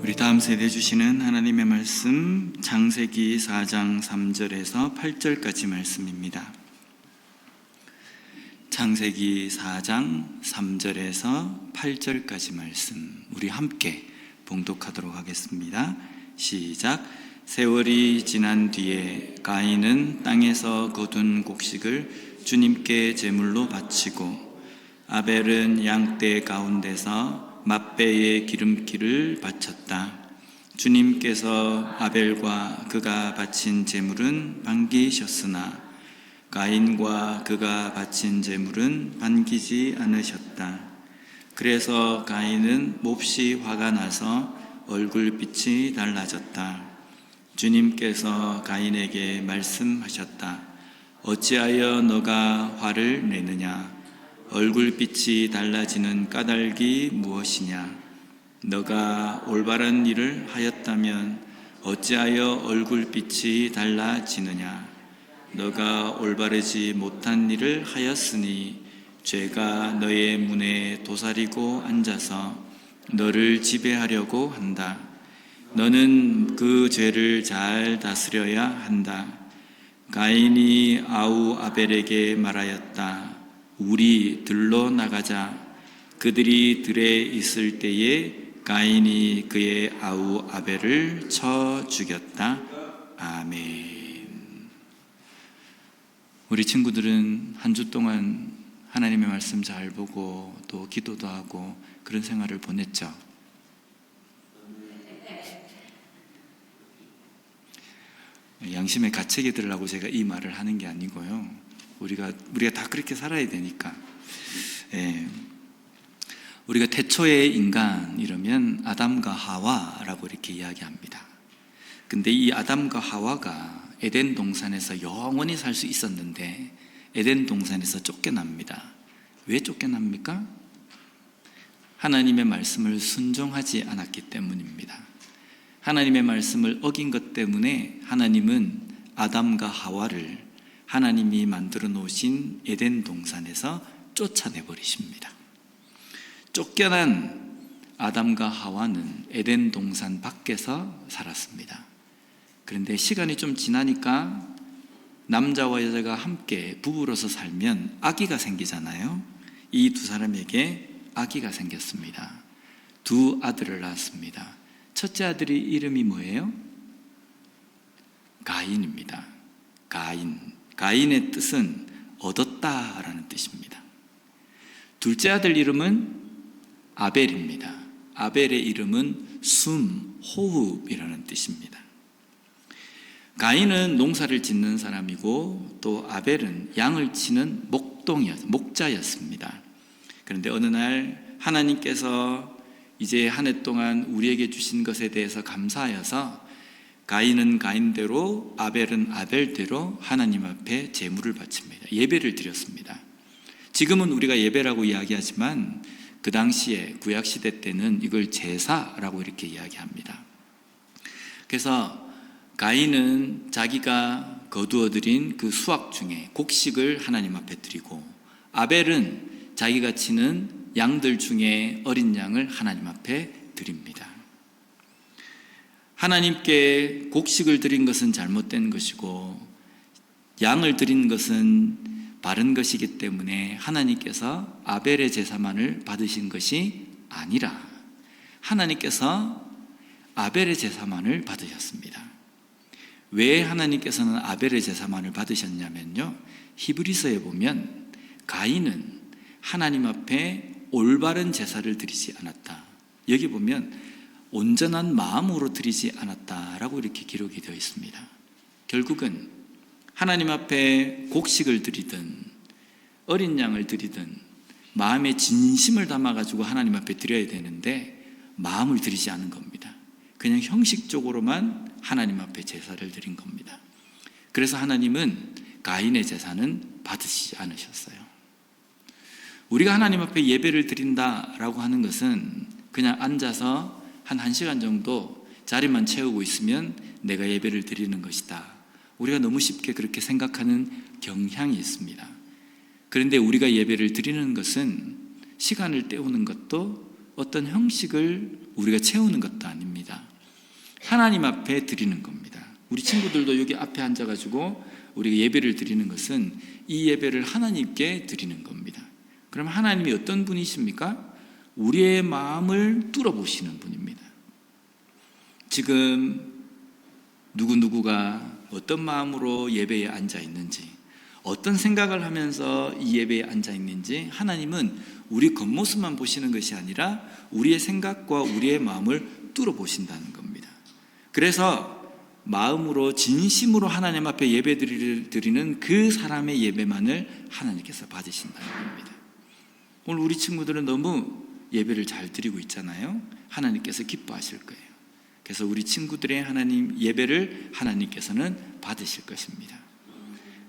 우리 다음 세대 주시는 하나님의 말씀 창세기 4장 3절에서 8절까지 말씀입니다. 창세기 4장 3절에서 8절까지 말씀 우리 함께 봉독하도록 하겠습니다. 시작. 세월이 지난 뒤에 가인은 땅에서 거둔 곡식을 주님께 제물로 바치고 아벨은 양떼 가운데서 맛배의 기름기를 바쳤다. 주님께서 아벨과 그가 바친 제물은 반기셨으나 가인과 그가 바친 제물은 반기지 않으셨다. 그래서 가인은 몹시 화가 나서 얼굴빛이 달라졌다. 주님께서 가인에게 말씀하셨다. 어찌하여 너가 화를 내느냐? 얼굴빛이 달라지는 까닭이 무엇이냐? 너가 올바른 일을 하였다면 어찌하여 얼굴빛이 달라지느냐? 너가 올바르지 못한 일을 하였으니 죄가 너의 문에 도사리고 앉아서 너를 지배하려고 한다. 너는 그 죄를 잘 다스려야 한다. 가인이 아우 아벨에게 말하였다. 우리 들로 나가자. 그들이 들에 있을 때에 가인이 그의 아우 아벨을 쳐 죽였다. 아멘. 우리 친구들은 한 주 동안 하나님의 말씀 잘 보고 또 기도도 하고 그런 생활을 보냈죠. 양심의 가책이 들으려고 제가 이 말을 하는 게 아니고요. 우리가 다 그렇게 살아야 되니까. 우리가 태초의 인간 이러면 아담과 하와라고 이렇게 이야기합니다. 근데 이 아담과 하와가 에덴 동산에서 영원히 살 수 있었는데 에덴 동산에서 쫓겨납니다. 왜 쫓겨납니까? 하나님의 말씀을 순종하지 않았기 때문입니다. 하나님의 말씀을 어긴 것 때문에 하나님은 아담과 하와를 하나님이 만들어 놓으신 에덴 동산에서 쫓아내 버리십니다. 쫓겨난 아담과 하와는 에덴 동산 밖에서 살았습니다. 그런데 시간이 좀 지나니까 남자와 여자가 함께 부부로서 살면 아기가 생기잖아요. 이 두 사람에게 아기가 생겼습니다. 두 아들을 낳았습니다. 첫째 아들의 이름이 뭐예요? 가인입니다. 가인의 뜻은 얻었다라는 뜻입니다. 둘째 아들 이름은 아벨입니다. 아벨의 이름은 호흡이라는 뜻입니다. 가인은 농사를 짓는 사람이고 또 아벨은 양을 치는 목자였습니다. 그런데 어느 날 하나님께서 이제 한 해 동안 우리에게 주신 것에 대해서 감사하여서 가인은 가인대로 아벨은 아벨대로 하나님 앞에 제물을 바칩니다. 예배를 드렸습니다. 지금은 우리가 예배라고 이야기하지만 그 당시에 구약시대 때는 이걸 제사라고 이렇게 이야기합니다. 그래서 가인은 자기가 거두어들인 그 수확 중에 곡식을 하나님 앞에 드리고 아벨은 자기가 치는 양들 중에 어린 양을 하나님 앞에 드립니다. 하나님께 곡식을 드린 것은 잘못된 것이고 양을 드린 것은 바른 것이기 때문에 하나님께서 아벨의 제사만을 받으신 것이 아니라 하나님께서 아벨의 제사만을 받으셨습니다. 왜 하나님께서는 아벨의 제사만을 받으셨냐면요, 히브리서에 보면 가인은 하나님 앞에 올바른 제사를 드리지 않았다. 여기 보면 온전한 마음으로 드리지 않았다라고 이렇게 기록이 되어 있습니다. 결국은 하나님 앞에 곡식을 드리든 어린 양을 드리든 마음의 진심을 담아가지고 하나님 앞에 드려야 되는데 마음을 드리지 않은 겁니다. 그냥 형식적으로만 하나님 앞에 제사를 드린 겁니다. 그래서 하나님은 가인의 제사는 받으시지 않으셨어요. 우리가 하나님 앞에 예배를 드린다라고 하는 것은 그냥 앉아서 한 1시간 정도 자리만 채우고 있으면 내가 예배를 드리는 것이다. 우리가 너무 쉽게 그렇게 생각하는 경향이 있습니다. 그런데 우리가 예배를 드리는 것은 시간을 때우는 것도 어떤 형식을 우리가 채우는 것도 아닙니다. 하나님 앞에 드리는 겁니다. 우리 친구들도 여기 앞에 앉아가지고 우리가 예배를 드리는 것은 이 예배를 하나님께 드리는 겁니다. 그럼 하나님이 어떤 분이십니까? 우리의 마음을 뚫어보시는 분입니다. 지금 누구누구가 어떤 마음으로 예배에 앉아 있는지, 어떤 생각을 하면서 이 예배에 앉아 있는지 하나님은 우리 겉모습만 보시는 것이 아니라 우리의 생각과 우리의 마음을 뚫어보신다는 겁니다. 그래서 마음으로 진심으로 하나님 앞에 예배 드리는 그 사람의 예배만을 하나님께서 받으신다는 겁니다. 오늘 우리 친구들은 너무 예배를 잘 드리고 있잖아요. 하나님께서 기뻐하실 거예요. 그래서 우리 친구들의 하나님 예배를 하나님께서는 받으실 것입니다.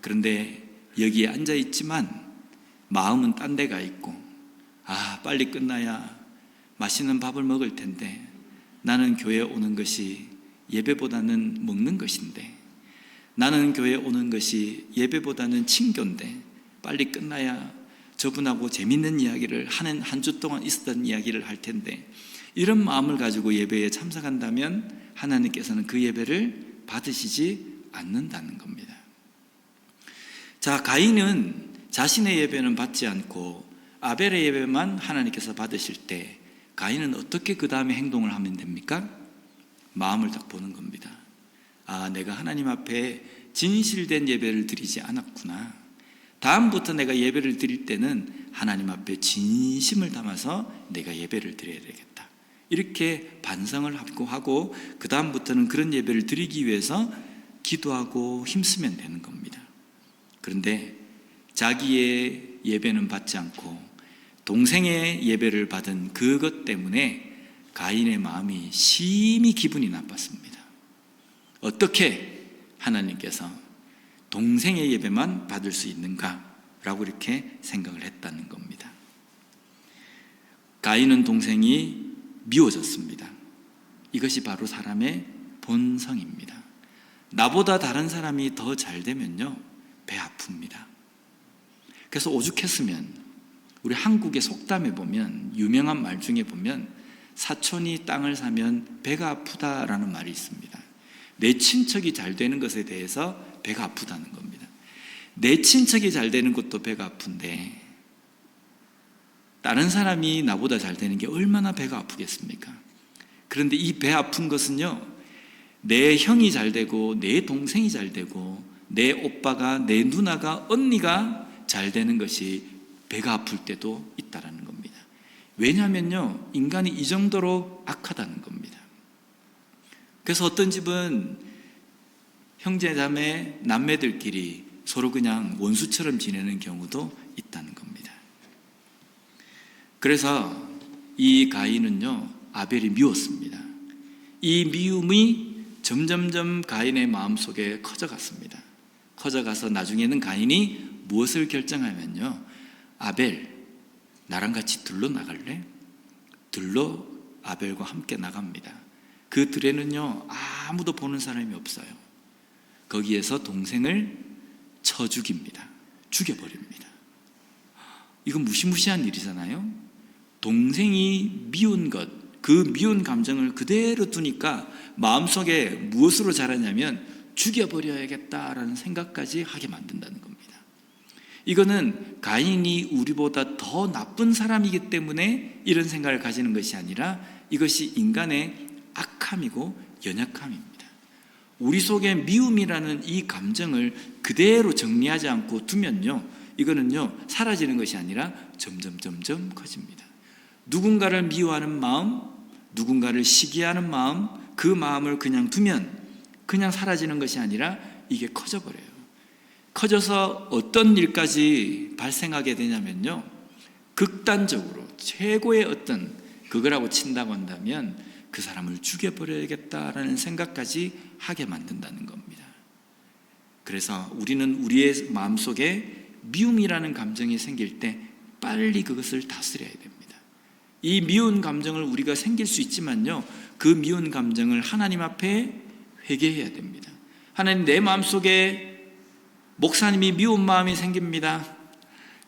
그런데 여기에 앉아 있지만 마음은 딴 데가 있고, 빨리 끝나야 맛있는 밥을 먹을 텐데, 나는 교회에 오는 것이 예배보다는 먹는 것인데, 나는 교회에 오는 것이 예배보다는 친교인데, 빨리 끝나야 저분하고 재밌는 이야기를 하는 한 주 동안 있었던 이야기를 할 텐데, 이런 마음을 가지고 예배에 참석한다면 하나님께서는 그 예배를 받으시지 않는다는 겁니다. 자, 가인은 자신의 예배는 받지 않고 아벨의 예배만 하나님께서 받으실 때 가인은 어떻게 그 다음에 행동을 하면 됩니까? 마음을 딱 보는 겁니다. 내가 하나님 앞에 진실된 예배를 드리지 않았구나. 다음부터 내가 예배를 드릴 때는 하나님 앞에 진심을 담아서 내가 예배를 드려야 되겠다. 이렇게 반성을 하고 그 다음부터는 그런 예배를 드리기 위해서 기도하고 힘쓰면 되는 겁니다. 그런데 자기의 예배는 받지 않고 동생의 예배를 받은 그것 때문에 가인의 마음이 심히 기분이 나빴습니다. 어떻게 하나님께서 동생의 예배만 받을 수 있는가라고 이렇게 생각을 했다는 겁니다. 가인은 동생이 미워졌습니다. 이것이 바로 사람의 본성입니다. 나보다 다른 사람이 더 잘 되면요, 배 아픕니다. 그래서 오죽했으면 우리 한국의 속담에 보면, 유명한 말 중에 보면 사촌이 땅을 사면 배가 아프다라는 말이 있습니다. 내 친척이 잘 되는 것에 대해서 배가 아프다는 겁니다. 내 친척이 잘 되는 것도 배가 아픈데 다른 사람이 나보다 잘 되는 게 얼마나 배가 아프겠습니까? 그런데 이 배 아픈 것은요, 내 형이 잘 되고 내 동생이 잘 되고 내 오빠가, 내 누나가, 언니가 잘 되는 것이 배가 아플 때도 있다라는 겁니다. 왜냐하면요, 인간이 이 정도로 악하다는 겁니다. 그래서 어떤 집은 형제 자매 남매들끼리 서로 그냥 원수처럼 지내는 경우도 있다는 겁니다. 그래서 이 가인은요, 아벨이 미웠습니다. 이 미움이 점점점 가인의 마음속에 커져갔습니다. 커져가서 나중에는 가인이 무엇을 결정하면요, 아벨, 나랑 같이 들로 나갈래? 들로 아벨과 함께 나갑니다. 그 들에는요, 아무도 보는 사람이 없어요. 거기에서 동생을 쳐 죽입니다. 죽여버립니다. 이건 무시무시한 일이잖아요. 동생이 미운 것, 그 미운 감정을 그대로 두니까 마음속에 무엇으로 자라냐면 죽여버려야겠다라는 생각까지 하게 만든다는 겁니다. 이거는 가인이 우리보다 더 나쁜 사람이기 때문에 이런 생각을 가지는 것이 아니라 이것이 인간의 악함이고 연약함입니다. 우리 속에 미움이라는 이 감정을 그대로 정리하지 않고 두면요, 이거는요, 사라지는 것이 아니라 점점 커집니다. 누군가를 미워하는 마음, 누군가를 시기하는 마음, 그 마음을 그냥 두면 그냥 사라지는 것이 아니라 이게 커져버려요. 커져서 어떤 일까지 발생하게 되냐면요, 극단적으로 최고의 어떤 그거라고 친다고 한다면 그 사람을 죽여버려야겠다라는 생각까지 하게 만든다는 겁니다. 그래서 우리는 우리의 마음속에 미움이라는 감정이 생길 때 빨리 그것을 다스려야 됩니다. 이 미운 감정을 우리가 생길 수 있지만요, 그 미운 감정을 하나님 앞에 회개해야 됩니다. 하나님, 내 마음속에 목사님이 미운 마음이 생깁니다.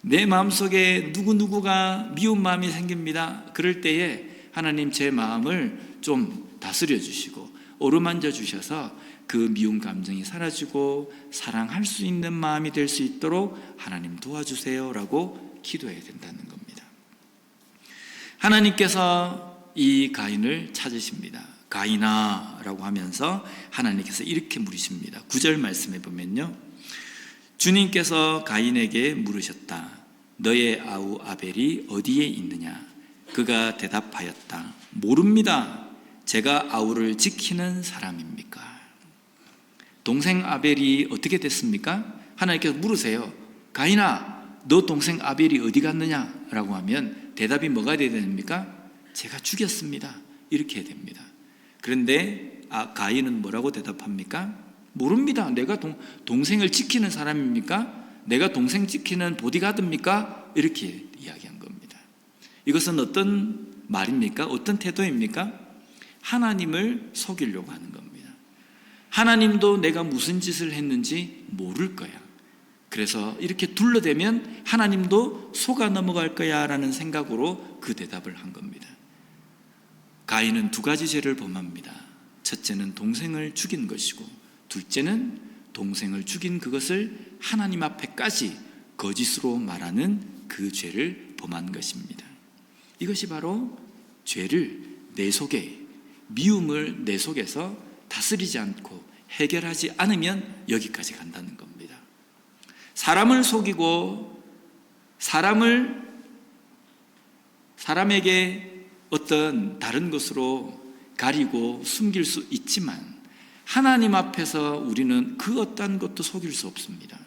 내 마음속에 누구누구가 미운 마음이 생깁니다. 그럴 때에 하나님, 제 마음을 좀 다스려 주시고 어루만져 주셔서 그 미운 감정이 사라지고 사랑할 수 있는 마음이 될 수 있도록 하나님 도와주세요 라고 기도해야 된다는 겁니다. 하나님께서 이 가인을 찾으십니다. 가인아 라고 하면서 하나님께서 이렇게 물으십니다. 9절 말씀해 보면요, 주님께서 가인에게 물으셨다. 너의 아우 아벨이 어디에 있느냐? 그가 대답하였다. 모릅니다. 제가 아우를 지키는 사람입니까? 동생 아벨이 어떻게 됐습니까? 하나님께서 물으세요. 가인아, 너 동생 아벨이 어디 갔느냐? 라고 하면 대답이 뭐가 돼야 됩니까? 제가 죽였습니다. 이렇게 해야 됩니다. 그런데 가인은 뭐라고 대답합니까? 모릅니다. 내가 동생을 지키는 사람입니까? 내가 동생 지키는 보디가드입니까? 이렇게 이야기한 겁니다. 이것은 어떤 말입니까? 어떤 태도입니까? 하나님을 속이려고 하는 겁니다. 하나님도 내가 무슨 짓을 했는지 모를 거야. 그래서 이렇게 둘러대면 하나님도 속아 넘어갈 거야 라는 생각으로 그 대답을 한 겁니다. 가인은 두 가지 죄를 범합니다. 첫째는 동생을 죽인 것이고, 둘째는 동생을 죽인 그것을 하나님 앞에까지 거짓으로 말하는 그 죄를 범한 것입니다. 이것이 바로 죄를 내 속에, 미움을 내 속에서 다스리지 않고 해결하지 않으면 여기까지 간다는 겁니다. 사람을 속이고 사람에게 어떤 다른 것으로 가리고 숨길 수 있지만 하나님 앞에서 우리는 그 어떤 것도 속일 수 없습니다.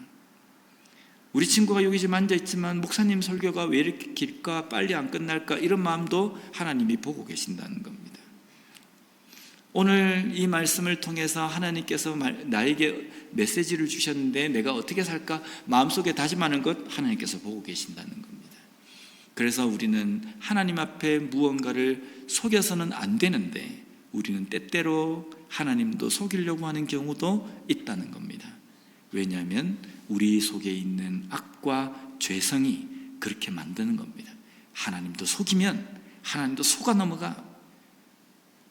우리 친구가 여기 지금 앉아있지만 목사님 설교가 왜 이렇게 길까? 빨리 안 끝날까? 이런 마음도 하나님이 보고 계신다는 겁니다. 오늘 이 말씀을 통해서 하나님께서 나에게 메시지를 주셨는데 내가 어떻게 살까? 마음속에 다짐하는 것 하나님께서 보고 계신다는 겁니다. 그래서 우리는 하나님 앞에 무언가를 속여서는 안 되는데 우리는 때때로 하나님도 속이려고 하는 경우도 있다는 겁니다. 왜냐하면 우리 속에 있는 악과 죄성이 그렇게 만드는 겁니다. 하나님도 속이면 하나님도 속아 넘어가.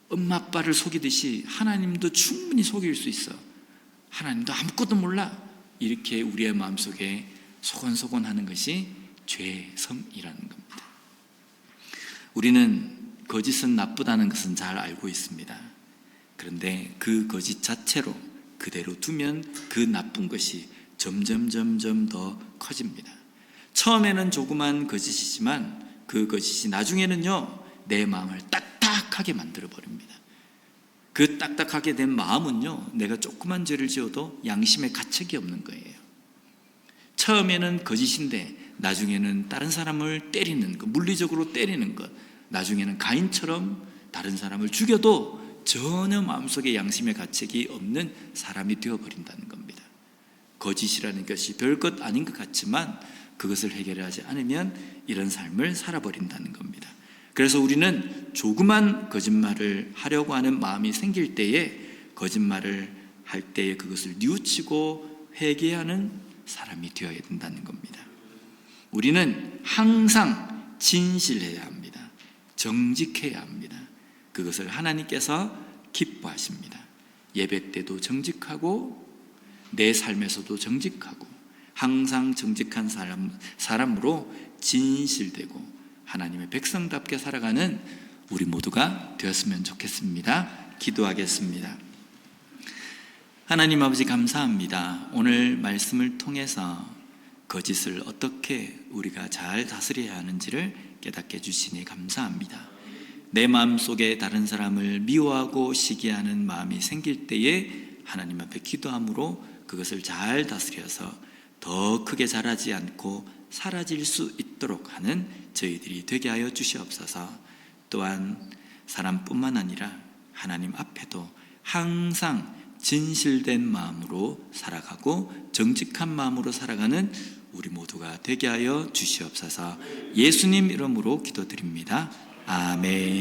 엄마 아빠를 속이듯이 하나님도 충분히 속일 수 있어. 하나님도 아무것도 몰라. 이렇게 우리의 마음속에 소곤소곤하는 것이 죄성이라는 겁니다. 우리는 거짓은 나쁘다는 것은 잘 알고 있습니다. 그런데 그 거짓 자체로 그대로 두면 그 나쁜 것이 점점 더 커집니다. 처음에는 조그만 거짓이지만 그 거짓이 나중에는요, 내 마음을 딱딱하게 만들어 버립니다. 그 딱딱하게 된 마음은요, 내가 조그만 죄를 지어도 양심에 가책이 없는 거예요. 처음에는 거짓인데 나중에는 다른 사람을 때리는 것, 물리적으로 때리는 것, 나중에는 가인처럼 다른 사람을 죽여도 전혀 마음속에 양심의 가책이 없는 사람이 되어버린다는 겁니다. 거짓이라는 것이 별것 아닌 것 같지만 그것을 해결하지 않으면 이런 삶을 살아버린다는 겁니다. 그래서 우리는 조그만 거짓말을 하려고 하는 마음이 생길 때에 거짓말을 할 때에 그것을 뉘우치고 회개하는 사람이 되어야 된다는 겁니다. 우리는 항상 진실해야 합니다. 정직해야 합니다. 그것을 하나님께서 기뻐하십니다. 예배 때도 정직하고 내 삶에서도 정직하고 항상 정직한 사람으로 진실되고 하나님의 백성답게 살아가는 우리 모두가 되었으면 좋겠습니다. 기도하겠습니다. 하나님 아버지 감사합니다. 오늘 말씀을 통해서 거짓을 어떻게 우리가 잘 다스려야 하는지를 깨닫게 해주시니 감사합니다. 내 마음속에 다른 사람을 미워하고 시기하는 마음이 생길 때에 하나님 앞에 기도함으로 그것을 잘 다스려서 더 크게 자라지 않고 사라질 수 있도록 하는 저희들이 되게 하여 주시옵소서. 또한 사람뿐만 아니라 하나님 앞에도 항상 진실된 마음으로 살아가고 정직한 마음으로 살아가는 우리 모두가 되게 하여 주시옵소서. 예수님 이름으로 기도드립니다. 아멘.